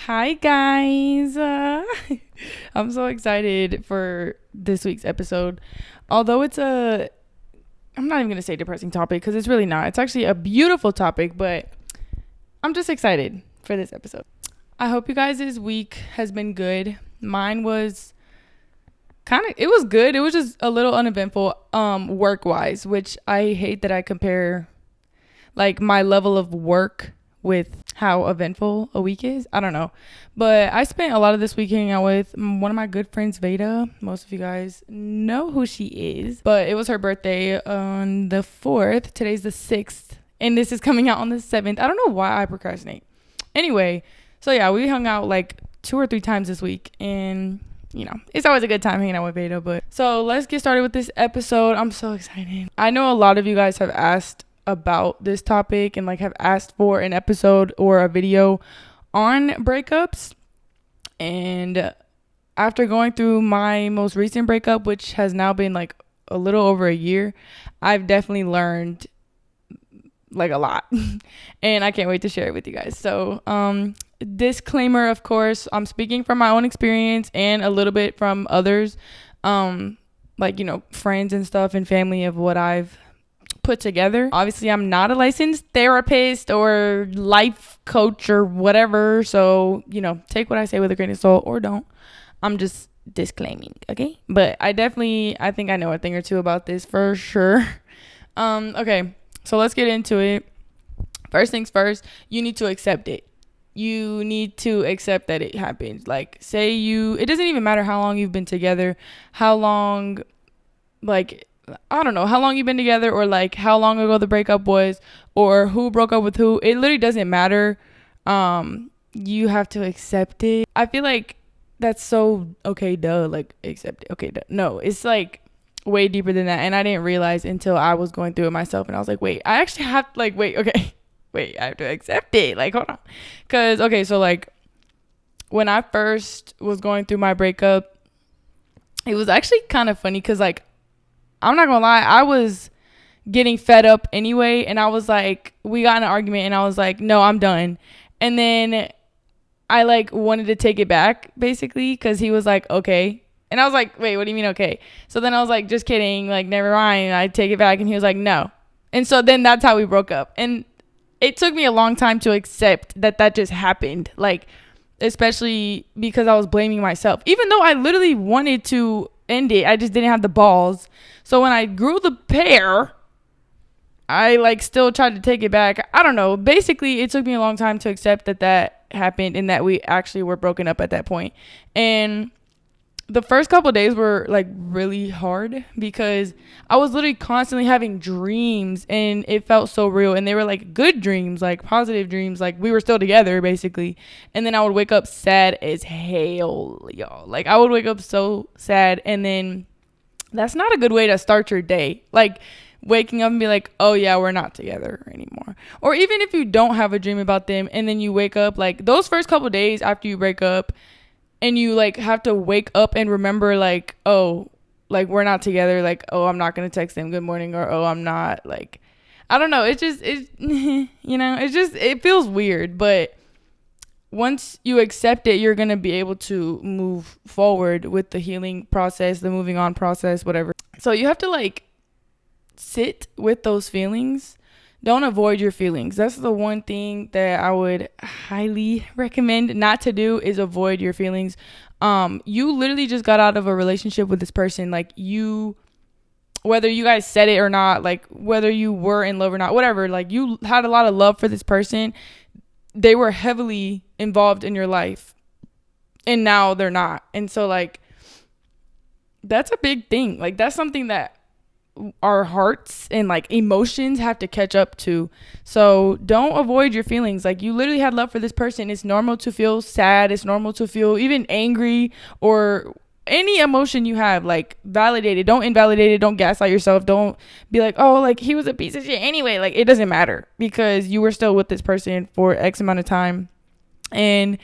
Hi, guys. I'm so excited for this week's episode. Although I'm not even going to say depressing topic because it's really not. It's actually a beautiful topic, but I'm just excited for this episode. I hope you guys' week has been good. Mine was it was good. It was just a little uneventful work wise, which I hate that I compare like my level of work with how eventful a week is. I don't know. But I spent a lot of this week hanging out with one of my good friends, Veda. Most of you guys know who she is. But it was her birthday on the 4th. Today's the 6th. And this is coming out on the 7th. I don't know why I procrastinate. Anyway, so yeah, we hung out like 2 or 3 times this week. And it's always a good time hanging out with Veda. But so let's get started with this episode. I'm so excited. I know a lot of you guys have asked about this topic and like have asked for an episode or a video on breakups. And after going through my most recent breakup, which has now been like a little over a year, I've definitely learned like a lot. And I can't wait to share it with you guys. So disclaimer, of course, I'm speaking from my own experience and a little bit from others, friends and stuff and family of what I've put together. Obviously, I'm not a licensed therapist or life coach or whatever, so take what I say with a grain of salt or don't. I'm just disclaiming, okay? But I think I know a thing or two about this for sure. Okay, so let's get into it. First things first, you need to accept it. You need to accept that it happened. Like, it doesn't even matter how long you've been together, how long, I don't know how long you've been together, or like how long ago the breakup was, or who broke up with who. It literally doesn't matter. You have to accept it. I feel like that's so okay, duh. Like, accept it. Okay, duh. No, it's like way deeper than that. And I didn't realize until I was going through it myself. And I was like, wait, I actually have okay. Wait, I have to accept it. Like, hold on. Cause okay, so like when I first was going through my breakup, it was actually kind of funny. Cause like, I'm not gonna lie, I was getting fed up anyway, and I was like, we got in an argument, and I was like, no, I'm done. And then I like wanted to take it back, basically, because he was like, okay. And I was like, wait, what do you mean okay? So then I was like, just kidding, like, never mind, I take it back. And he was like, no. And so then that's how we broke up. And it took me a long time to accept that just happened, like, especially because I was blaming myself, even though I literally wanted to end it. I just didn't have the balls. So when I grew the pair, I like still tried to take it back. I don't know. Basically, it took me a long time to accept that happened and that we actually were broken up at that point. And the first couple of days were like really hard because I was literally constantly having dreams, and it felt so real. And they were like good dreams, like positive dreams, like we were still together basically. And then I would wake up sad as hell, y'all. Like, I would wake up so sad, and then that's not a good way to start your day. Like, waking up and be like, oh yeah, we're not together anymore. Or even if you don't have a dream about them and then you wake up, like those first couple of days after you break up, and you like have to wake up and remember like, oh, like we're not together, like, oh, I'm not gonna text them good morning, or oh, I'm not, like, I don't know, it feels weird. But once you accept it, you're gonna be able to move forward with the healing process, the moving on process, whatever. So you have to like sit with those feelings. Don't avoid your feelings. That's the one thing that I would highly recommend not to do, is avoid your feelings. You literally just got out of a relationship with this person. Like, whether you guys said it or not, like whether you were in love or not, whatever, like you had a lot of love for this person. They were heavily involved in your life, and now they're not. And so like, that's a big thing. Like, that's something that our hearts and like emotions have to catch up to. So don't avoid your feelings. Like, you literally had love for this person. It's normal to feel sad. It's normal to feel even angry, or any emotion you have. Like, validate it. Don't invalidate it. Don't gaslight yourself. Don't be like, oh, like he was a piece of shit anyway. Like, it doesn't matter, because you were still with this person for X amount of time and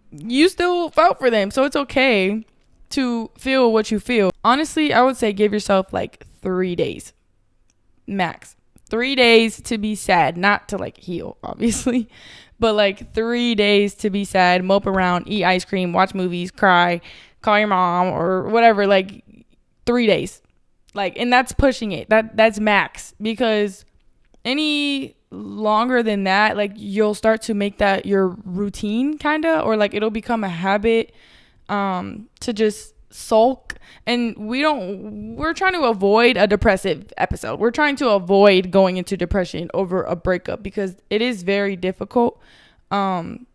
you still felt for them. So it's okay to feel what you feel. Honestly, I would say give yourself like 3 days max. 3 days to be sad, not to like heal, obviously, but like 3 days to be sad, mope around, eat ice cream, watch movies, cry, call your mom or whatever. Like 3 days, like, and that's pushing it. That's max, because any longer than that, like, you'll start to make that your routine, kind of, or like it'll become a habit to just sulk. And we're trying to avoid a depressive episode. We're trying to avoid going into depression over a breakup, because it is very difficult to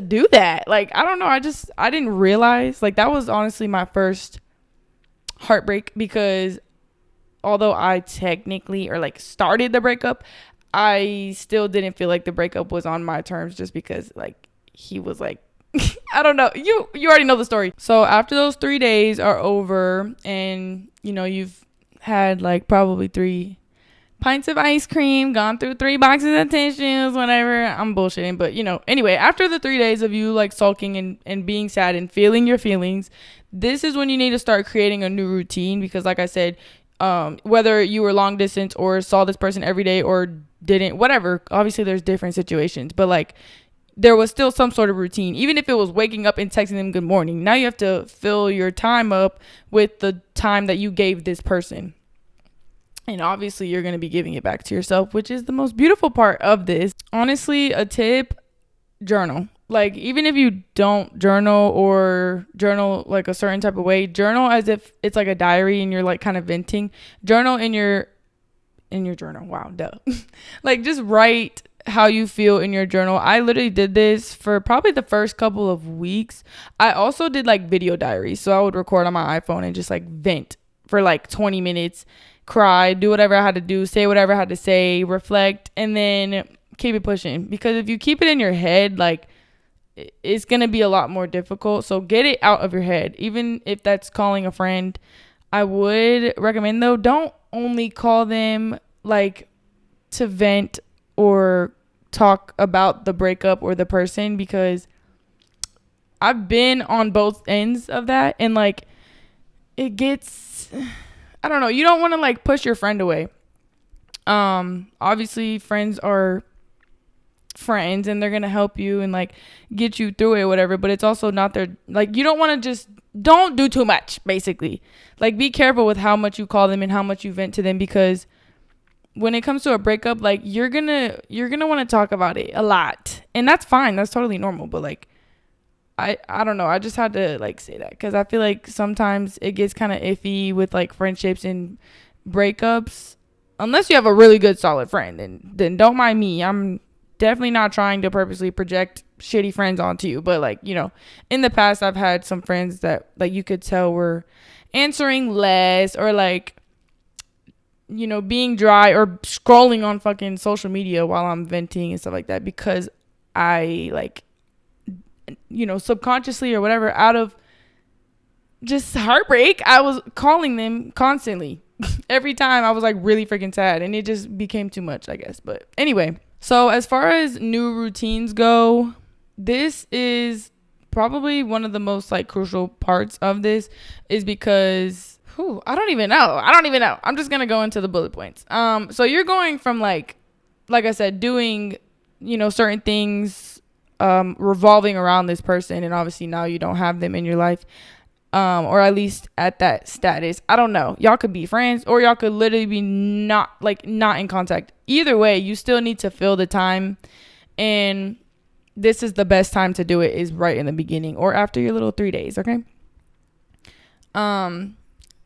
do that. Like, I don't know, I didn't realize, like, that was honestly my first heartbreak, because although I technically, or like, started the breakup, I still didn't feel like the breakup was on my terms, just because like he was like, I don't know, you already know the story. So after those 3 days are over, and you've had like probably 3 pints of ice cream, gone through 3 boxes of tissues, whatever. I'm bullshitting, but anyway, after the 3 days of you like sulking and being sad and feeling your feelings, this is when you need to start creating a new routine. Because like I said, whether you were long distance or saw this person every day or didn't, whatever, obviously there's different situations, but like, there was still some sort of routine. Even if it was waking up and texting them good morning, now you have to fill your time up with the time that you gave this person. And obviously you're going to be giving it back to yourself, which is the most beautiful part of this. Honestly, a tip: journal. Like, even if you don't journal, or journal like a certain type of way, journal as if it's like a diary and you're like kind of venting. Journal in your journal. Wow, duh. Like, just write how you feel in your journal. I literally did this for probably the first couple of weeks. I also did like video diaries. So I would record on my iPhone and just like vent for like 20 minutes, cry, do whatever I had to do, say whatever I had to say, reflect, and then keep it pushing. Because if you keep it in your head, like, it's going to be a lot more difficult. So get it out of your head. Even if that's calling a friend, I would recommend, though, don't only call them like to vent or talk about the breakup or the person, because I've been on both ends of that, and like, it gets, I don't know, you don't want to like push your friend away. Obviously friends are friends and they're gonna help you and like get you through it or whatever, but it's also not their, like, you don't want to just, don't do too much, basically. Like, be careful with how much you call them and how much you vent to them, because when it comes to a breakup, like, you're gonna want to talk about it a lot, and that's fine, that's totally normal. But like, I don't know, I just had to like say that, because I feel like sometimes it gets kind of iffy with like friendships and breakups, unless you have a really good solid friend, and then don't mind me, I'm definitely not trying to purposely project shitty friends onto you. But like, in the past I've had some friends that like you could tell were answering less, or like, being dry, or scrolling on fucking social media while I'm venting and stuff like that, because I like, subconsciously or whatever, out of just heartbreak, I was calling them constantly. Every time I was like really freaking sad, and it just became too much, I guess. But anyway, so as far as new routines go, this is probably one of the most like crucial parts of this, is because I don't even know. I'm just going to go into the bullet points. So you're going from like I said, doing, certain things, revolving around this person. And obviously now you don't have them in your life, or at least at that status. I don't know. Y'all could be friends, or y'all could literally be not in contact. Either way, you still need to fill the time. And this is the best time to do it, is right in the beginning or after your little 3 days. Okay.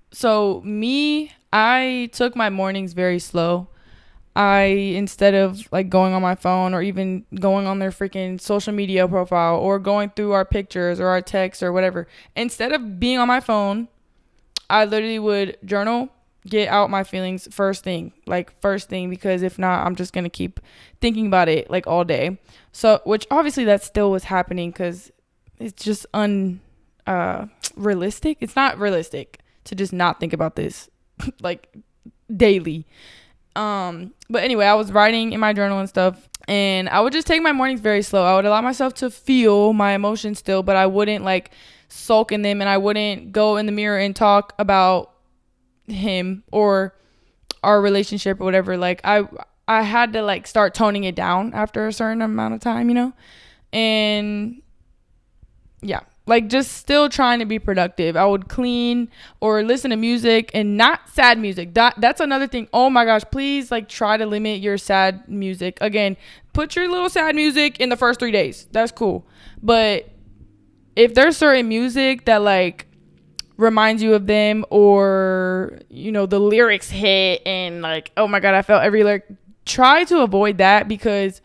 So I took my mornings very slow. Instead of like going on my phone, or even going on their freaking social media profile, or going through our pictures or our texts or whatever, instead of being on my phone, I literally would journal, get out my feelings first thing, because if not, I'm just going to keep thinking about it like all day. So, which obviously that still was happening, because it's just realistic. It's not realistic to just not think about this like daily. But anyway, I was writing in my journal and stuff, and I would just take my mornings very slow. I would allow myself to feel my emotions still, but I wouldn't like sulk in them, and I wouldn't go in the mirror and talk about him, or our relationship or whatever, like I had to like start toning it down after a certain amount of time, and yeah, like just still trying to be productive. I would clean or listen to music, and not sad music. That's another thing. Oh my gosh, please like try to limit your sad music. Again, put your little sad music in the first 3 days. That's cool. But if there's certain music that like reminds you of them, or the lyrics hit and like, oh my god, I felt every lyric, try to avoid that, because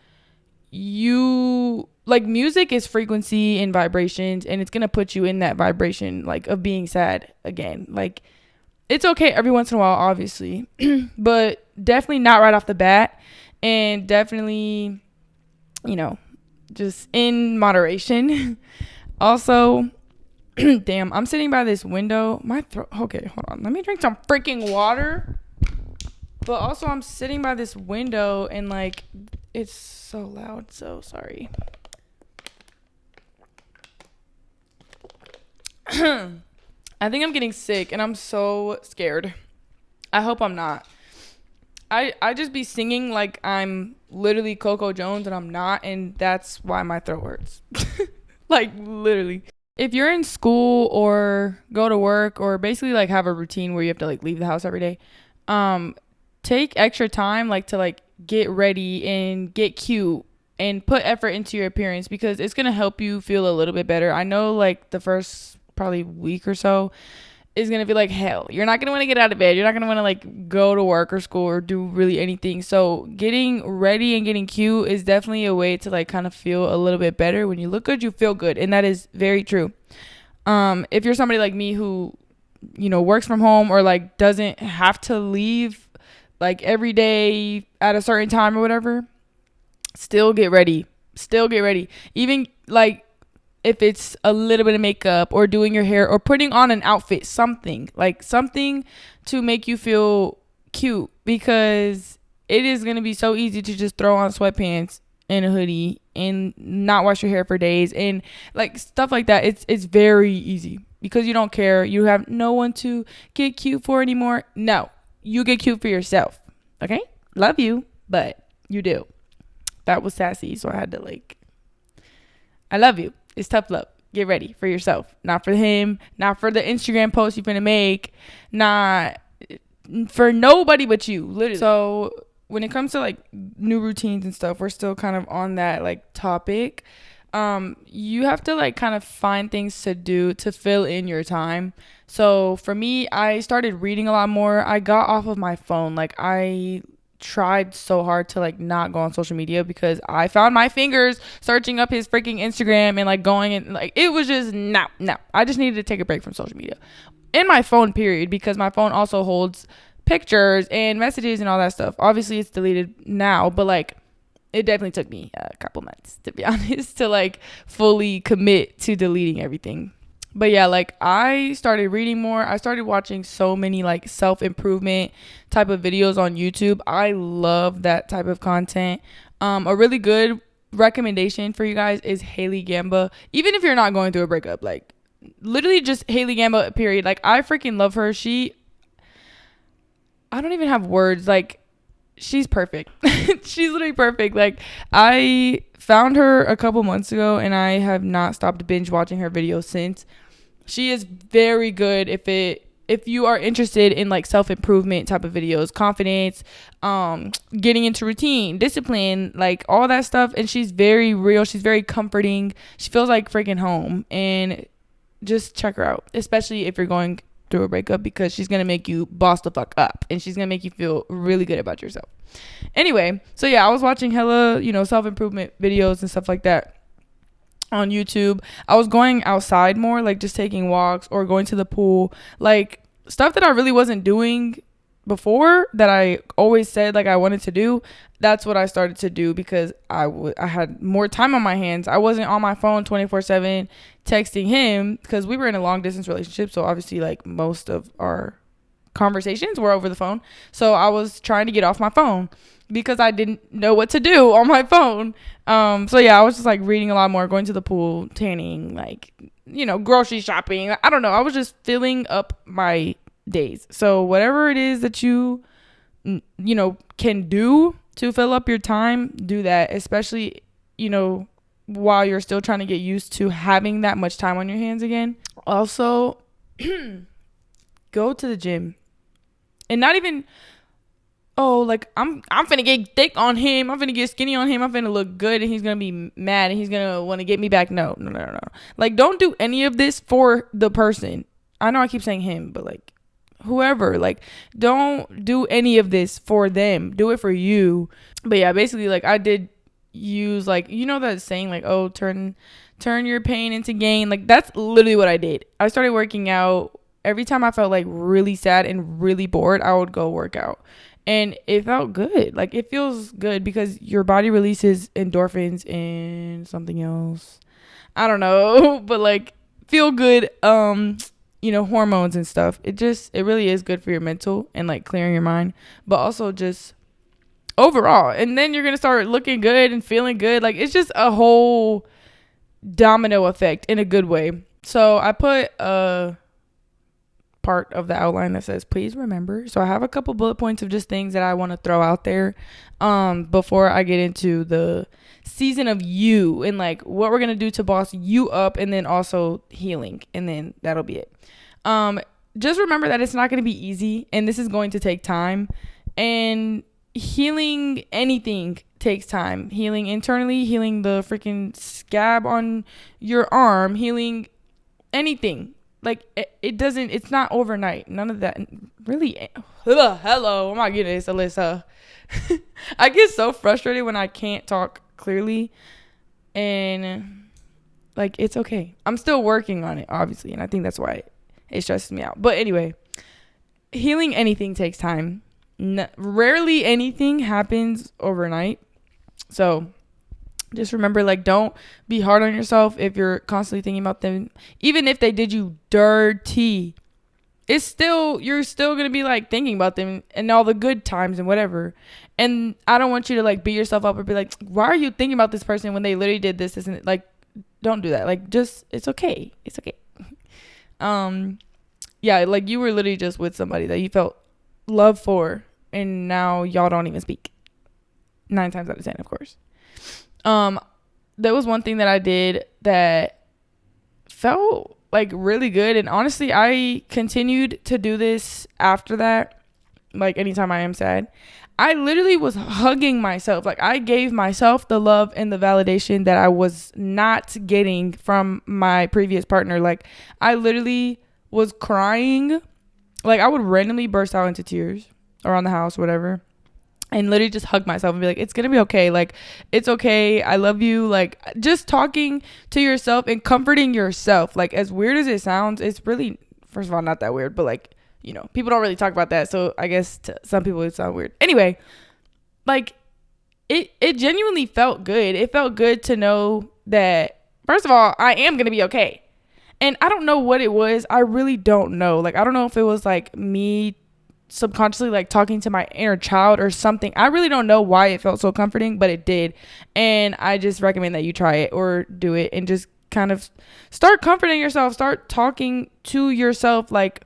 you like, music is frequency and vibrations, and it's gonna put you in that vibration like of being sad again. Like, it's okay every once in a while, obviously, but definitely not right off the bat, and definitely just in moderation. Also, damn, I'm sitting by this window. My throat. Okay, hold on. Let me drink some freaking water. But also, I'm sitting by this window, and like, it's so loud. So sorry. I think I'm getting sick, and I'm so scared. I hope I'm not. I just be singing like I'm literally Coco Jones, and I'm not, and that's why my throat hurts. Like, literally. If you're in school or go to work, or basically like have a routine where you have to like leave the house every day, take extra time like to like get ready and get cute and put effort into your appearance, because it's going to help you feel a little bit better. I know like the first probably week or so is going to be like hell. You're not going to want to get out of bed. You're not going to want to like go to work or school or do really anything. So getting ready and getting cute is definitely a way to like kind of feel a little bit better. When you look good, you feel good. And that is very true. If you're somebody like me who, works from home, or like doesn't have to leave like every day at a certain time or whatever, still get ready. Even like, if it's a little bit of makeup, or doing your hair, or putting on an outfit, something to make you feel cute, because it is going to be so easy to just throw on sweatpants and a hoodie and not wash your hair for days, and like stuff like that. It's very easy, because you don't care. You have no one to get cute for anymore. No, you get cute for yourself. Okay? Love you, but you do. That was sassy, so I had to like, I love you. It's tough love. Get ready for yourself. Not for him. Not for the Instagram post you're finna make. Not for nobody but you. Literally. So when it comes to like new routines and stuff, we're still kind of on that like topic. You have to like kind of find things to do to fill in your time. So for me, I started reading a lot more. I got off of my phone. Like, I tried so hard to like not go on social media, because I found my fingers searching up his freaking Instagram and like going, and like, it was just no. I just needed to take a break from social media and my phone, period, because my phone also holds pictures and messages and all that stuff. Obviously it's deleted now, but like, it definitely took me a couple months, to be honest, to like fully commit to deleting everything. But yeah, like, I started reading more. I started watching so many like self-improvement type of videos on YouTube. I love that type of content. A really good recommendation for you guys is Haley Gamba. Even if you're not going through a breakup, like, literally just Haley Gamba, period. Like, I freaking love her. I don't even have words. Like, she's perfect. She's literally perfect. Like, I found her a couple months ago, and I have not stopped binge watching her videos since. She is very good if you are interested in like self-improvement type of videos, confidence, getting into routine, discipline, like all that stuff. And she's very real. She's very comforting. She feels like freaking home. And just check her out, especially if you're going through a breakup, because she's gonna make you boss the fuck up, and she's gonna make you feel really good about yourself. Anyway, so yeah, I was watching hella self-improvement videos and stuff like that on YouTube. I was going outside more, like just taking walks or going to the pool, like stuff that I really wasn't doing before, that I always said like I wanted to do. That's what I started to do, because I had more time on my hands. I wasn't on my phone 24/7 texting him, because we were in a long distance relationship, so obviously like most of our conversations were over the phone. So I was trying to get off my phone, because I didn't know what to do on my phone. So yeah, I was just like reading a lot more, going to the pool, tanning, like, grocery shopping. I don't know. I was just filling up my days. So whatever it is that you can do to fill up your time, do that, especially, while you're still trying to get used to having that much time on your hands again. Also, go to the gym. And not even, oh, like, I'm finna get thick on him, I'm finna get skinny on him, I'm finna look good, and he's gonna be mad, and he's gonna want to get me back. No. Like, don't do any of this for the person. I know I keep saying him, but, like, whoever. Like, don't do any of this for them. Do it for you. But yeah, basically, like, I did use, like, that saying, like, oh, turn your pain into gain. Like, that's literally what I did. I started working out. Every time I felt, like, really sad and really bored, I would go work out. And it felt good. Like, it feels good because your body releases endorphins and something else. I don't know. But, like, feel good, hormones and stuff. It really is good for your mental and, like, clearing your mind. But also just overall. And then you're going to start looking good and feeling good. Like, it's just a whole domino effect in a good way. So I put a part of the outline that says please remember. So I have a couple bullet points of just things that I want to throw out there before I get into the season of you and, like, what we're gonna do to boss you up, and then also healing, and then that'll be it. Just remember that it's not going to be easy, and this is going to take time, and healing anything takes time. Healing internally, healing the freaking scab on your arm, healing anything. Like, it's not overnight. None of that. Really. Hello. Oh my goodness, Alyssa. I get so frustrated when I can't talk clearly. And, like, it's okay. I'm still working on it, obviously. And I think that's why it stresses me out. But anyway, healing anything takes time. Rarely anything happens overnight. So just remember, like, don't be hard on yourself if you're constantly thinking about them. Even if they did you dirty, you're still going to be, like, thinking about them and all the good times and whatever. And I don't want you to, like, beat yourself up or be like, why are you thinking about this person when they literally did this, isn't it? Like, don't do that. Like, just, it's okay. It's okay. Yeah, like, you were literally just with somebody that you felt love for, and now y'all don't even speak. 9 times out of 10, of course. There was one thing that I did that felt, like, really good, and honestly I continued to do this after that. Like, anytime I am sad, I literally was hugging myself. Like, I gave myself the love and the validation that I was not getting from my previous partner. Like, I literally was crying. Like, I would randomly burst out into tears around the house, whatever, and literally just hug myself and be like, it's gonna be okay. Like, it's okay. I love you. Like, just talking to yourself and comforting yourself. Like, as weird as it sounds, it's really, first of all, not that weird, but, like, people don't really talk about that. So I guess to some people it sounds weird. Anyway, like, it genuinely felt good. It felt good to know that, first of all, I am gonna be okay. And I don't know what it was. I really don't know. Like, I don't know if it was, like, me subconsciously, like, talking to my inner child or something. I really don't know why it felt so comforting, but it did. And I just recommend that you try it or do it and just kind of start comforting yourself. Start talking to yourself like,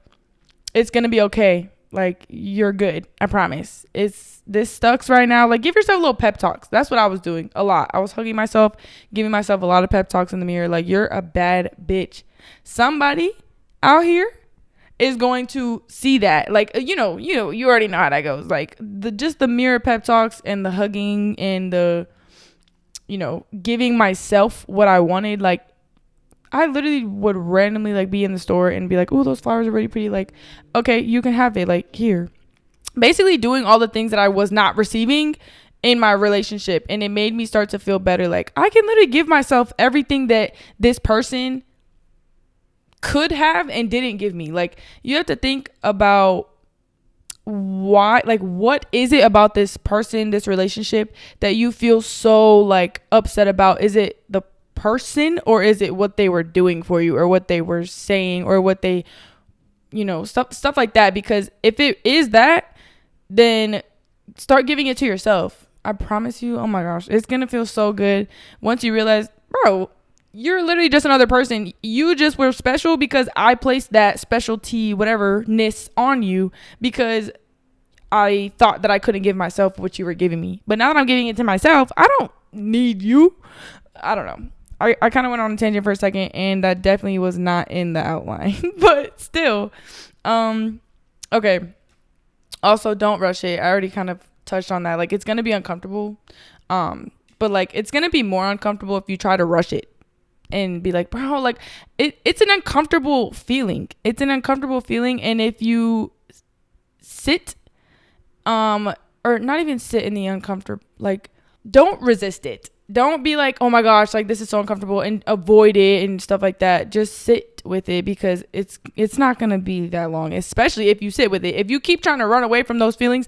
it's gonna be okay. Like, you're good. I promise. This sucks right now. Like, give yourself a little pep talks. That's what I was doing a lot. I was hugging myself, giving myself a lot of pep talks in the mirror. Like, you're a bad bitch. Somebody out here is going to see that. Like, you already know how that goes. Like, the mirror pep talks and the hugging and the, giving myself what I wanted. Like, I literally would randomly, like, be in the store and be like, oh, those flowers are really pretty. Like, okay, you can have it. Like, here. Basically doing all the things that I was not receiving in my relationship. And it made me start to feel better. Like, I can literally give myself everything that this person could have and didn't give me. Like, you have to think about why, like, what is it about this person, this relationship, that you feel so, like, upset about? Is it the person, or is it what they were doing for you, or what they were saying, or what they, stuff like that? Because if it is that, then start giving it to yourself. I promise you, oh my gosh, it's gonna feel so good once you realize, bro, you're literally just another person. You just were special because I placed that specialty, whatever-ness on you, because I thought that I couldn't give myself what you were giving me. But now that I'm giving it to myself, I don't need you. I don't know. I kind of went on a tangent for a second, and that definitely was not in the outline. But still. Okay. Also, don't rush it. I already kind of touched on that. Like, it's going to be uncomfortable. But, like, it's going to be more uncomfortable if you try to rush it and be like, bro, like, it's an uncomfortable feeling. It's an uncomfortable feeling. And if you sit, or not even sit in the uncomfortable, like, don't resist it. Don't be like, oh my gosh, like, this is so uncomfortable, and avoid it and stuff like that. Just sit with it, because it's not going to be that long, especially if you sit with it. If you keep trying to run away from those feelings,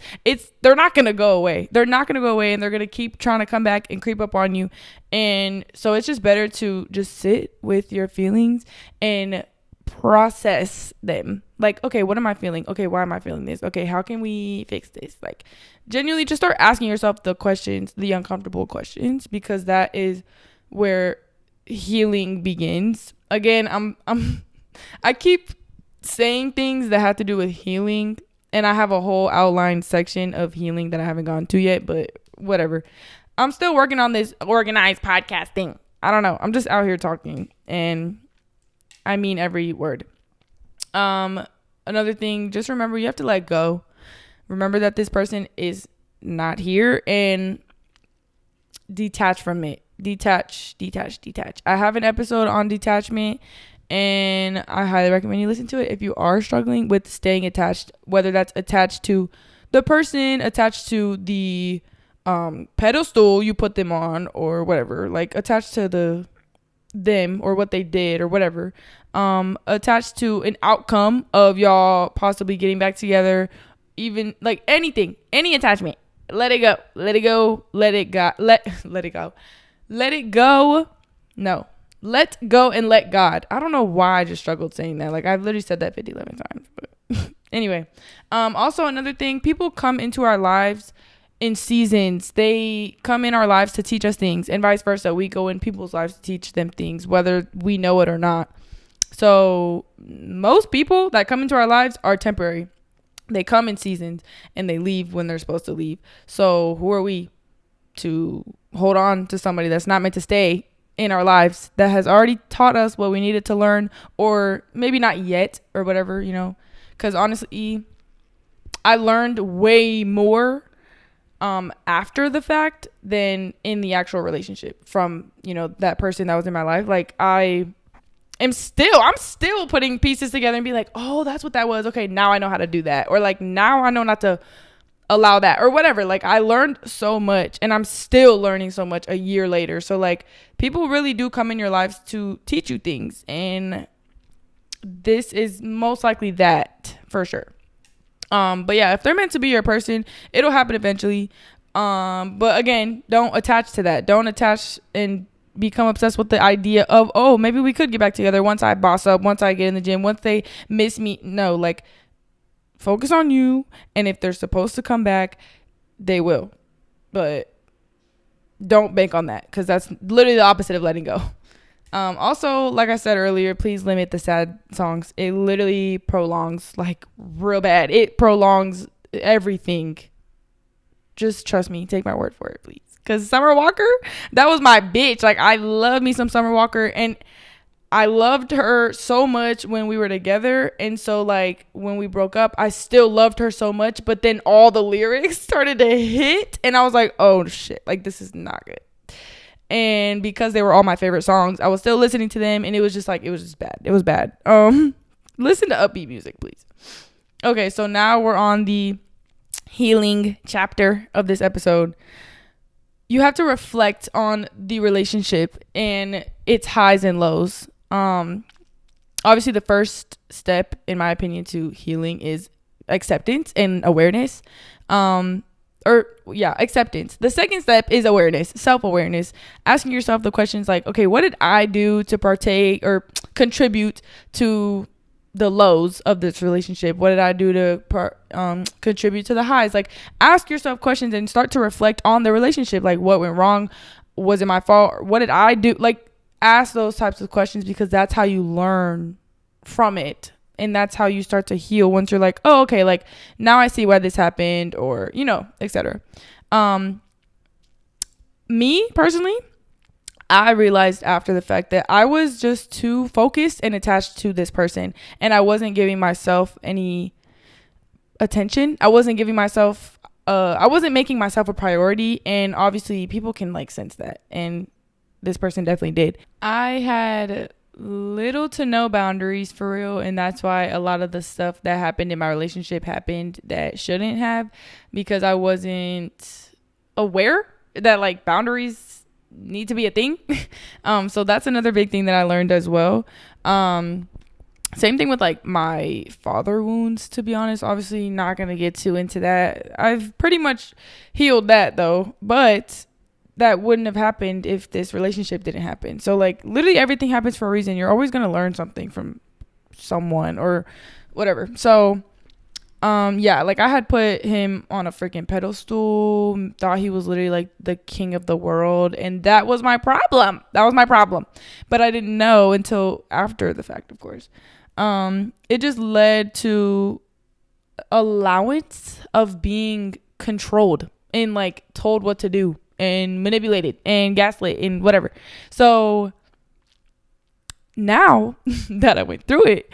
they're not going to go away. They're not going to go away, and they're going to keep trying to come back and creep up on you. And so it's just better to just sit with your feelings and process them. Like, okay, what am I feeling? Okay, why am I feeling this? Okay, how can we fix this? Like, genuinely just start asking yourself the questions, the uncomfortable questions, because that is where healing begins. Again, I keep saying things that have to do with healing, and I have a whole outline section of healing that I haven't gone to yet, but whatever. I'm still working on this organized podcast thing. I don't know. I'm just out here talking, and I mean every word. Another thing, just remember, you have to let go. Remember that this person is not here, and detach from it. Detach. I have an episode on detachment, and I highly recommend you listen to it if you are struggling with staying attached, whether that's attached to the person, attached to the pedestal you put them on, or whatever, like attached to them or what they did or whatever, attached to an outcome of y'all possibly getting back together, even like anything, any attachment. Let it go. Let it go. Let it go. Let it go. Let it go. No. Let go and let God. I don't know why I just struggled saying that. Like, I've literally said that 11 times. But anyway. Also, another thing, people come into our lives in seasons. They come in our lives to teach us things, and vice versa. We go in people's lives to teach them things, whether we know it or not. So most people that come into our lives are temporary. They come in seasons and they leave when they're supposed to leave. So who are we to hold on to somebody that's not meant to stay in our lives, that has already taught us what we needed to learn, or maybe not yet, or whatever, you know? Because honestly, I learned way more after the fact than in the actual relationship from, you know, that person that was in my life. Like, I'm still putting pieces together and be like, oh, that's what that was. Okay, now I know how to do that. Or like, now I know not to allow that, or whatever. Like, I learned so much, and I'm still learning so much a year later. So like, people really do come in your lives to teach you things, and this is most likely that, for sure. But yeah, if they're meant to be your person, it'll happen eventually. But again, don't attach to that. Don't attach and become obsessed with the idea of, oh, maybe we could get back together once I boss up, once I get in the gym, once they miss me. No, like, focus on you, and if they're supposed to come back, they will. But don't bank on that, because that's literally the opposite of letting go. Also, like I said earlier, please limit the sad songs. It literally prolongs, like, real bad. It prolongs everything. Just trust me. Take my word for it, please. Because Summer Walker, that was my bitch. Like, I love me some Summer Walker, and I loved her so much when we were together. And so, like, when we broke up, I still loved her so much. But then all the lyrics started to hit, and I was like, oh, shit. Like, this is not good. And because they were all my favorite songs, I was still listening to them, and it was just like, it was just bad. It was bad. Listen to upbeat music, please. Okay, so now we're on the healing chapter of this episode. You have to reflect on the relationship and its highs and lows. Obviously, the first step, in my opinion, to healing is acceptance and awareness. Acceptance. The second step is awareness, self-awareness, asking yourself the questions like, okay, what did I do to partake or contribute to the lows of this relationship? What did I do to contribute to the highs? Like, ask yourself questions and start to reflect on the relationship. Like, what went wrong? Was it my fault? What did I do? Like, ask those types of questions, because that's how you learn from it. And that's how you start to heal once you're like, oh, okay, like now I see why this happened, or, etc. Me personally, I realized after the fact that I was just too focused and attached to this person, and I wasn't giving myself any attention. I wasn't making myself a priority, and obviously people can like sense that, and this person definitely did. I had little to no boundaries for real, and that's why a lot of the stuff that happened in my relationship happened that shouldn't have, because I wasn't aware that like boundaries need to be a thing. So that's another big thing that I learned as well. Same thing with like my father wounds, to be honest. Obviously not gonna get too into that. I've pretty much healed that though, but that wouldn't have happened if this relationship didn't happen. So like literally everything happens for a reason. You're always gonna learn something from someone or whatever. So yeah, like I had put him on a freaking pedestal, thought he was literally like the king of the world, and that was my problem. But I didn't know until after the fact, of course. It just led to allowance of being controlled and like told what to do and manipulated and gaslit and whatever. So now that I went through it,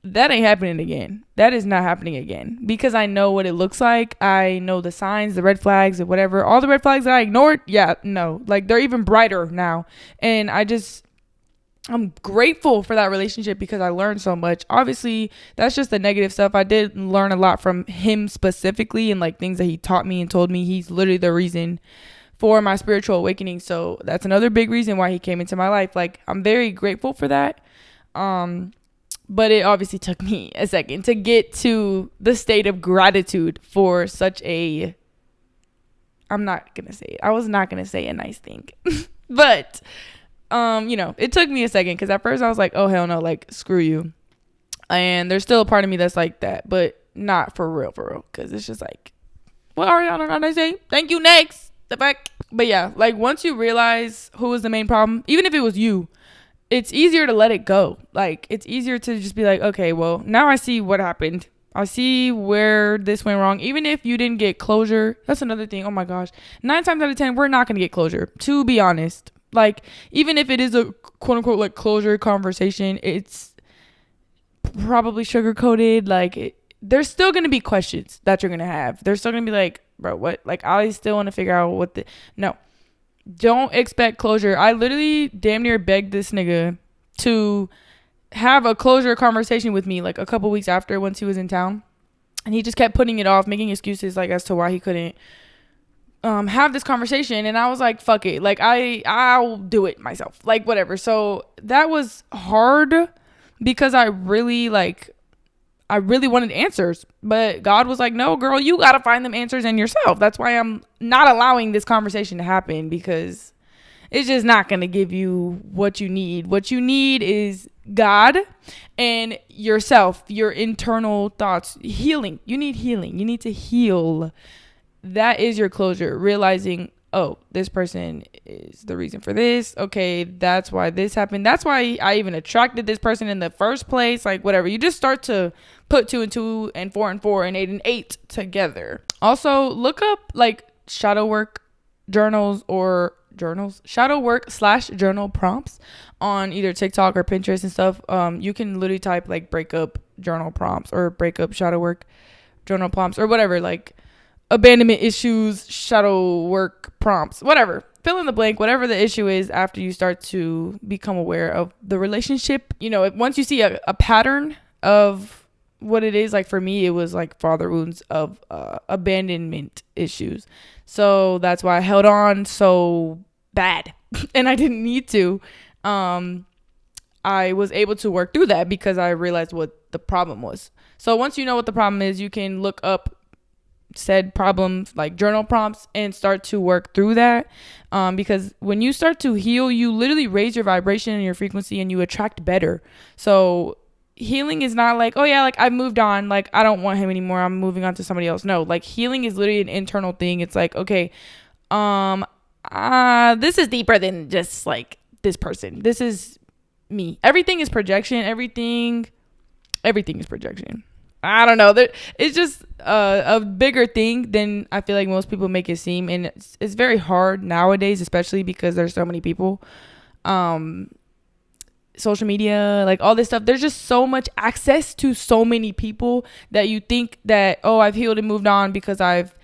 that ain't happening again. That is not happening again, because I know what it looks like. I know the signs, the red flags, and whatever. All the red flags that I ignored, yeah, no, like they're even brighter now. And I'm grateful for that relationship because I learned so much. Obviously, that's just the negative stuff. I did learn a lot from him specifically, and like things that he taught me and told me. He's literally the reason for my spiritual awakening. So that's another big reason why he came into my life. Like, I'm very grateful for that. But it obviously took me a second to get to the state of gratitude for such a, I was not going to say a nice thing, but, it took me a second. Cause at first I was like, oh hell no, like screw you. And there's still a part of me that's like that, but not for real. Cause it's just like, what are y'all not gonna say? Thank you, next. The fuck. But yeah, like once you realize who was the main problem, even if it was you, it's easier to let it go. Like it's easier to just be like, okay, well now I see what happened. I see where this went wrong. Even if you didn't get closure, that's another thing. Oh my gosh. 9 times out of 10, we're not going to get closure, to be honest. Like, even if it is a quote unquote like closure conversation, it's probably sugar coated. Like there's still going to be questions that you're going to have. There's still going to be like, bro, what? Like I still want to figure out no. Don't expect closure. I literally damn near begged this nigga to have a closure conversation with me like a couple weeks after, once he was in town, and he just kept putting it off, making excuses like as to why he couldn't have this conversation. And I was like, fuck it, like I'll do it myself, like whatever. So that was hard because I really wanted answers, but God was like, no, girl, you got to find them answers in yourself. That's why I'm not allowing this conversation to happen, because it's just not going to give you what you need. What you need is God and yourself, your internal thoughts, healing. You need healing. You need to heal. That is your closure. Realizing, oh, this person is the reason for this. Okay, that's why this happened. That's why I even attracted this person in the first place. Like whatever. You just start to put 2 and 2 and 4 and 4 and 8 and 8 together. Also, look up like shadow work journals or shadow work / journal prompts on either TikTok or Pinterest and stuff. You can literally type like breakup journal prompts or breakup shadow work journal prompts or whatever, like abandonment issues, shadow work prompts, whatever. Fill in the blank, whatever the issue is after you start to become aware of the relationship. Once you see a pattern of what it is, like for me, it was like father wounds of abandonment issues. So that's why I held on so bad and I didn't need to. I was able to work through that because I realized what the problem was. So once you know what the problem is, you can look up said problems like journal prompts and start to work through that, because when you start to heal, you literally raise your vibration and your frequency and you attract better. So healing is not like, oh yeah, like I've moved on, like I don't want him anymore, I'm moving on to somebody else. No, like healing is literally an internal thing. It's like, okay, this is deeper than just like this person. This is me. Everything is projection. Everything Everything is projection. I don't know. It's just a bigger thing than I feel like most people make it seem. And it's very hard nowadays, especially because there's so many people. Social media, like all this stuff. There's just so much access to so many people that you think that, oh, I've healed and moved on because I've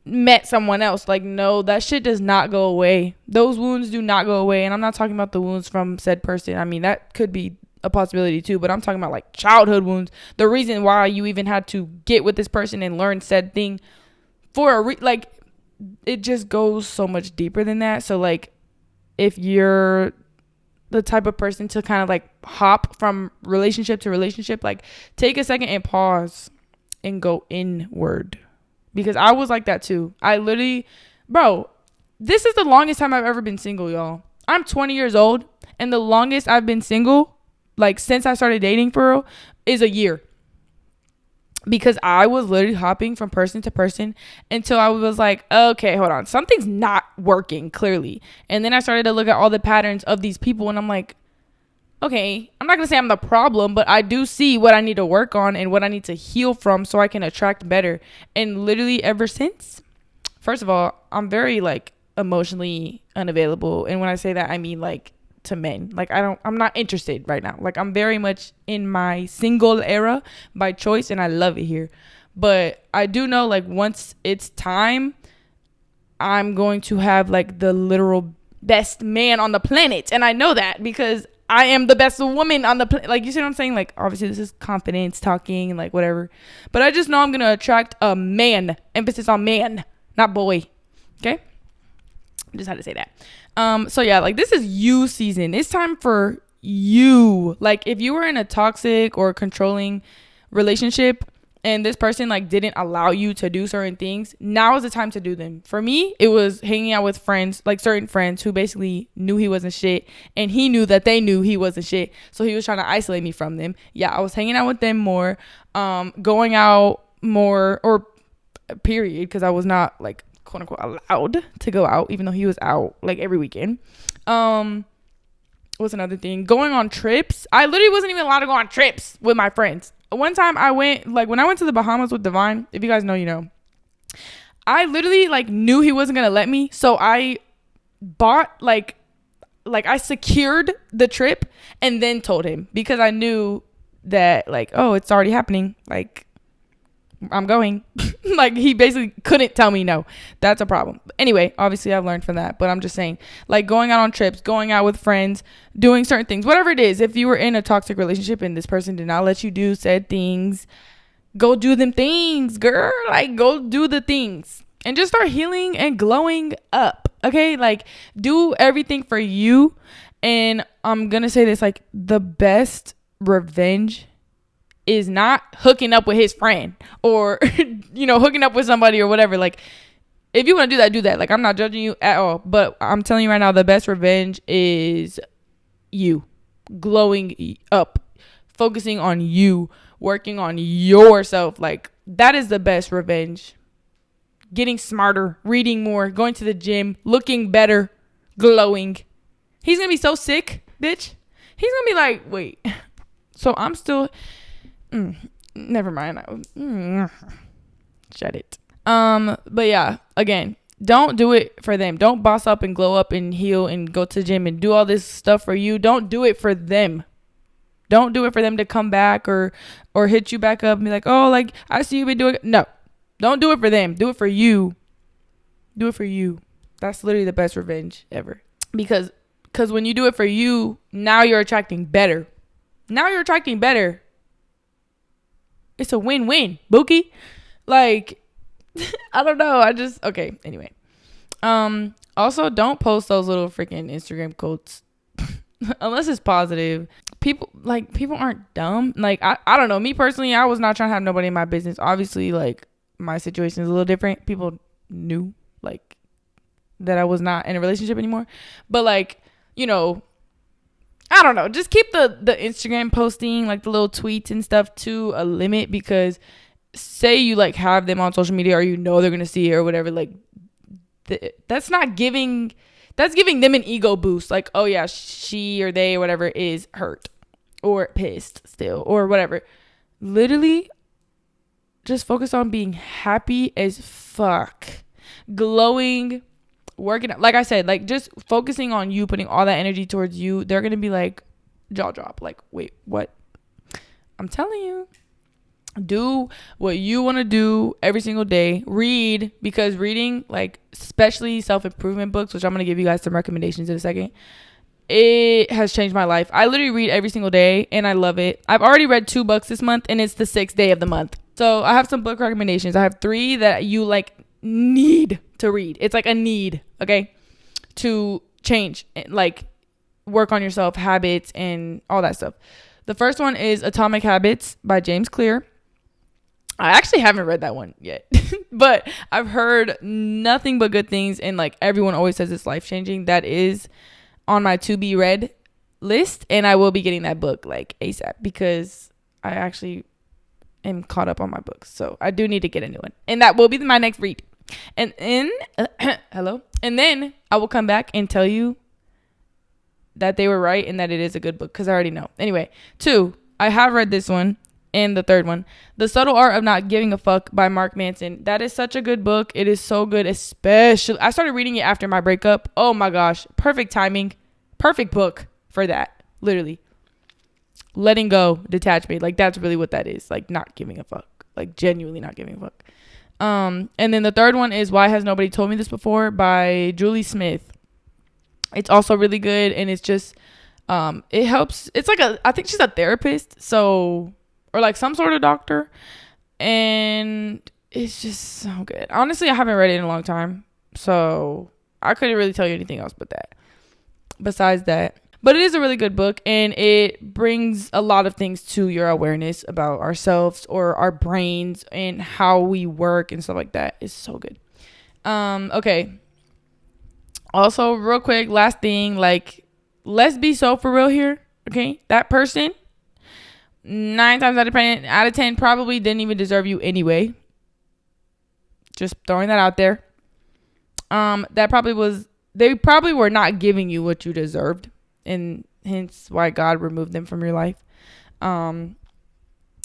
met someone else. Like, no, that shit does not go away. Those wounds do not go away. And I'm not talking about the wounds from said person. I mean, that could be a possibility too, but I'm talking about like childhood wounds. The reason why you even had to get with this person and learn said thing for like, it just goes so much deeper than that. So like, if you're the type of person to kind of like hop from relationship to relationship, like take a second and pause and go inward, because I was like that too. I literally, bro, this is the longest time I've ever been single, y'all. I'm 20 years old, and the longest I've been single, like since I started dating for real, is a year. Because I was literally hopping from person to person until I was like, okay, hold on, something's not working clearly. And then I started to look at all the patterns of these people, and I'm like, okay, I'm not gonna say I'm the problem, but I do see what I need to work on and what I need to heal from so I can attract better. And literally ever since, first of all, I'm very like emotionally unavailable. And when I say that, I mean like to men. Like I'm not interested right now. Like I'm very much in my single era by choice, and I love it here. But I do know like once it's time, I'm going to have like the literal best man on the planet. And I know that because I am the best woman on the planet. Like, you see what I'm saying? Like, obviously this is confidence talking and like whatever, but I just know I'm going to attract a man. Emphasis on man, not boy. Okay. Just had to say that. So yeah, like this is you season. It's time for you. Like if you were in a toxic or controlling relationship and this person like didn't allow you to do certain things, now is the time to do them. For me, it was hanging out with friends, like certain friends who basically knew he wasn't shit, and he knew that they knew he wasn't shit. So he was trying to isolate me from them. Yeah, I was hanging out with them more, going out more, or period, because I was not like quote unquote allowed to go out, even though he was out like every weekend. What's another thing? Going on trips. I literally wasn't even allowed to go on trips with my friends. One time I went, like when I went to the Bahamas with Divine, if you guys know, you know, I literally like knew he wasn't gonna let me, so I bought like I secured the trip and then told him, because I knew that like, oh, it's already happening, like I'm going. Like he basically couldn't tell me no. That's a problem. Anyway, obviously I've learned from that, but I'm just saying, like going out on trips, going out with friends, doing certain things, whatever it is. If you were in a toxic relationship and this person did not let you do said things, go do them things, girl. Like go do the things and just start healing and glowing up. Okay. Like do everything for you. And I'm going to say this, like the best revenge is not hooking up with his friend or, you know, hooking up with somebody or whatever. Like, if you want to do that, do that. Like, I'm not judging you at all. But I'm telling you right now, the best revenge is you glowing up, focusing on you, working on yourself. Like, that is the best revenge. Getting smarter, reading more, going to the gym, looking better, glowing. He's going to be so sick, bitch. He's going to be like, wait, so I'm still... never mind. Shut it. But yeah, again, don't do it for them. Don't boss up and glow up and heal and go to the gym and do all this stuff for you. Don't do it for them. Don't do it for them to come back or hit you back up and be like, oh, like I see you been doing it. No, don't do it for them. Do it for you. Do it for you. That's literally the best revenge ever. Because when you do it for you, now you're attracting better. It's a win-win, Bookie. Like, I don't know. Okay, anyway. Also, don't post those little freaking Instagram quotes unless it's positive. People aren't dumb. Like, I don't know. Me personally, I was not trying to have nobody in my business. Obviously, like, my situation is a little different. People knew, like, that I was not in a relationship anymore. But, like, you know, I don't know. Just keep the Instagram posting, like the little tweets and stuff to a limit, because say you like have them on social media or you know they're going to see it or whatever, like that's giving them an ego boost. Like, oh yeah, she or they or whatever is hurt or pissed still or whatever. literally just focus on being happy as fuck, glowing, working. Like I said, like just focusing on you, putting all that energy towards you. They're going to be like jaw drop. Like, wait, what? I'm telling you. Do what you want to do every single day. Read, because reading, like especially self-improvement books, which I'm going to give you guys some recommendations in a second, it has changed my life. I literally read every single day and I love it. I've already read 2 books this month and it's the 6th day of the month. So I have some book recommendations. I have 3 that you like need to read. It's like a need, okay, to change, like work on yourself, habits and all that stuff. The first one is Atomic Habits by James Clear. I actually haven't read that one yet, but I've heard nothing but good things, and like everyone always says it's life-changing. That is on my to be read list, and I will be getting that book like ASAP because I actually am caught up on my books. So I do need to get a new one, and that will be my next read. And then and then I will come back and tell you that they were right and that it is a good book because I already know. Anyway, 2, I have read this one. And the third one, The Subtle Art of Not Giving a Fuck by Mark Manson. That is such a good book. It is so good, especially I started reading it after my breakup. Oh my gosh, perfect timing, perfect book for that. Literally, letting go, detachment. Like that's really what that is. Like not giving a fuck. Like genuinely not giving a fuck. And then the third one is Why Has Nobody Told Me This Before by Julie Smith. It's also really good, and it's just it helps. It's like I think she's a therapist, so. Or like some sort of doctor, and it's just so good. Honestly, I haven't read it in a long time, so I couldn't really tell you anything else besides that. But it is a really good book, and it brings a lot of things to your awareness about ourselves or our brains and how we work and stuff like that. It's so good. Okay. Also, real quick, last thing, like, let's be so for real here. Okay, that person 9 times out of 10 probably didn't even deserve you anyway. Just throwing that out there. They probably were not giving you what you deserved, and hence why God removed them from your life.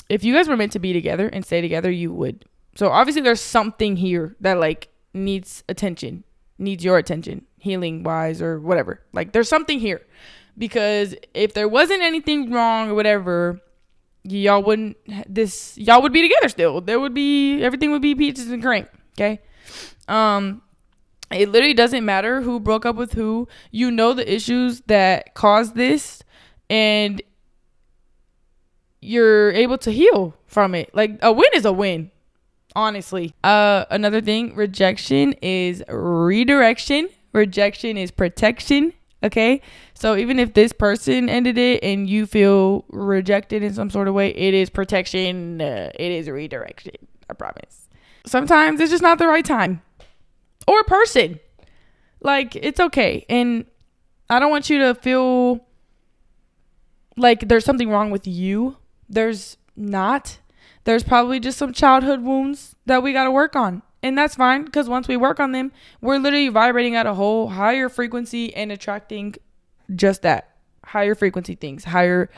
If you guys were meant to be together and stay together, you would. So obviously there's something here that like needs attention, needs your attention, healing wise or whatever. Like there's something here, because if there wasn't anything wrong or whatever, y'all would be together still. Everything would be peaches and cream. Okay. It literally doesn't matter who broke up with who. You know the issues that caused this, and you're able to heal from it. Like a win is a win, honestly. Another thing, rejection is redirection. Rejection is protection. Okay, so even if this person ended it and you feel rejected in some sort of way, it is protection. It is redirection. I promise. Sometimes it's just not the right time or person. Like, it's okay. And I don't want you to feel like there's something wrong with you. There's not. There's probably just some childhood wounds that we got to work on. And that's fine, because once we work on them, we're literally vibrating at a whole higher frequency and attracting just that. Higher frequency things, higher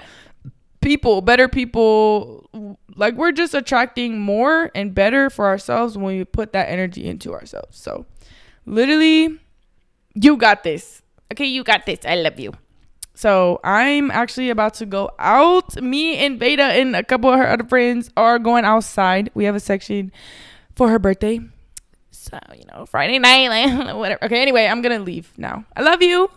people, better people. Like we're just attracting more and better for ourselves when we put that energy into ourselves. So literally, you got this. Okay, you got this. I love you. So I'm actually about to go out. Me and Beta and a couple of her other friends are going outside. We have a section for her birthday. So, Friday night, whatever. Okay, anyway, I'm going to leave now. I love you.